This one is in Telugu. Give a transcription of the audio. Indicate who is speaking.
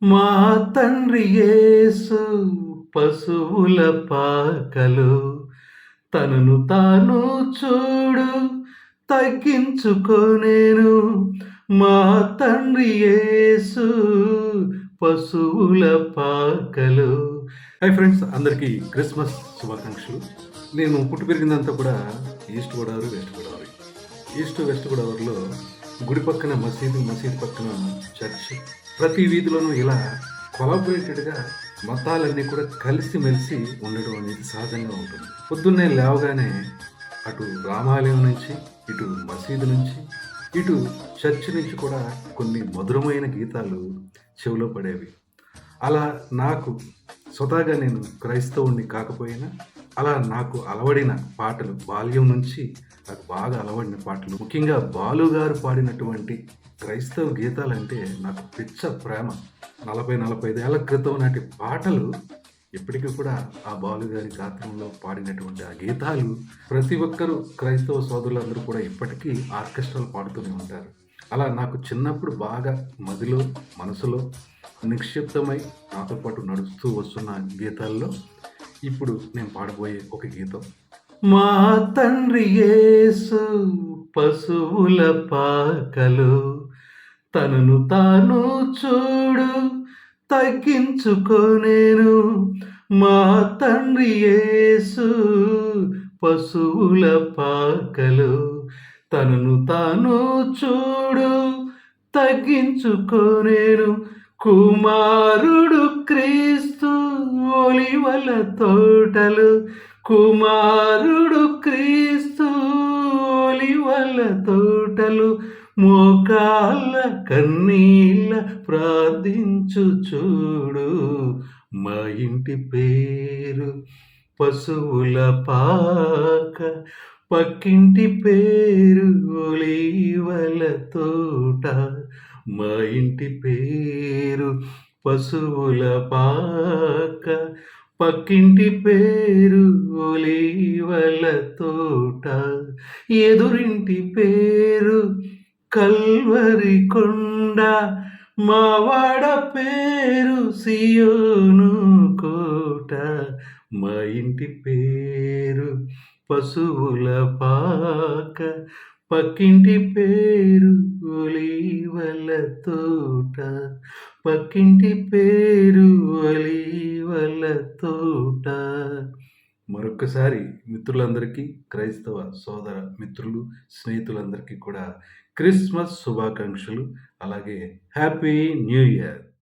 Speaker 1: మా తండ్రి యేసు పశువుల పాకలో తనను తాను చూడు తగ్గించుకొనెను. మా తండ్రి యేసు పశువుల పాకలో. హాయ్ ఫ్రెండ్స్, అందరికీ క్రిస్మస్ శుభాకాంక్షలు. నేను పుట్టి పెరిగిందంతా కూడా east Godavari, west Godavari. East west గోదావరిలో గుడి పక్కన మసీదు, మసీదు పక్కన చర్చ్. ప్రతి వీధిలోనూ ఇలా కొలాబరేటెడ్గా మతాలన్నీ కూడా కలిసిమెలిసి ఉండడం అనేది సహజంగా ఉంటుంది. పొద్దున్నే లేవగానే అటు రామాలయం నుంచి, ఇటు మసీదు నుంచి, ఇటు చర్చ్ నుంచి కూడా కొన్ని మధురమైన గీతాలు చెవిలో పడేవి. అలా నాకు స్వతహాగా నేను క్రైస్తవుణ్ణి కాకపోయినా అలా నాకు అలవడిన పాటలు బాల్యం నుంచి నాకు బాగా అలవడిన పాటలు, ముఖ్యంగా బాలు గారు పాడినటువంటి క్రైస్తవ గీతాలంటే నాకు పిచ్చ ప్రేమ. 40-45 ఏళ్ల క్రితం నాటి పాటలు ఇప్పటికీ కూడా ఆ బాలు గారి గాత్రంలో పాడినటువంటి ఆ గీతాలు ప్రతి ఒక్కరూ క్రైస్తవ సోదరులందరూ కూడా ఇప్పటికీ ఆర్కెస్ట్రాలు పాడుతూనే ఉంటారు. అలా నాకు చిన్నప్పుడు బాగా మదిలో, మనసులో నిక్షిప్తమై నాతో పాటు నడుస్తూ వస్తున్న గీతాల్లో ఇప్పుడు నేను పాడబోయే ఒక గీతం. మా తండ్రి యేసు పశువుల పాకలో తనను తాను చూడు తగ్గించుకొనెను. మా తండ్రి యేసు పశువుల పాకలో తనను తాను చూడు తగ్గించుకొనెను. కుమారుడు క్రీస్తు ఒలివల తోటలు, కుమారుడు క్రీస్తు ఒలివల తోటలు, మోకాళ్ళ కన్నీళ్ళ ప్రార్థించు చూడు. మా ఇంటి పేరు పశువుల పాక, పక్కింటి పేరు ఒలీవల తోట. మా ఇంటి పేరు పశువుల పాక, పక్కింటి పేరు ఒలీవల తోట. ఎదురింటి పేరు కల్వరి కొండ, మా వాడ పేరు సియోను కోట. మా ఇంటి పేరు పశువుల పాక, పక్కింటి పేరు ఒలీవల తోట. పక్కింటి పేరు ఒలీవల తోట. మరొక్కసారి మిత్రులందరికీ, క్రైస్తవ సోదర మిత్రులు, స్నేహితులందరికీ కూడా క్రిస్మస్ శుభాకాంక్షలు. అలాగే హ్యాపీ న్యూ ఇయర్.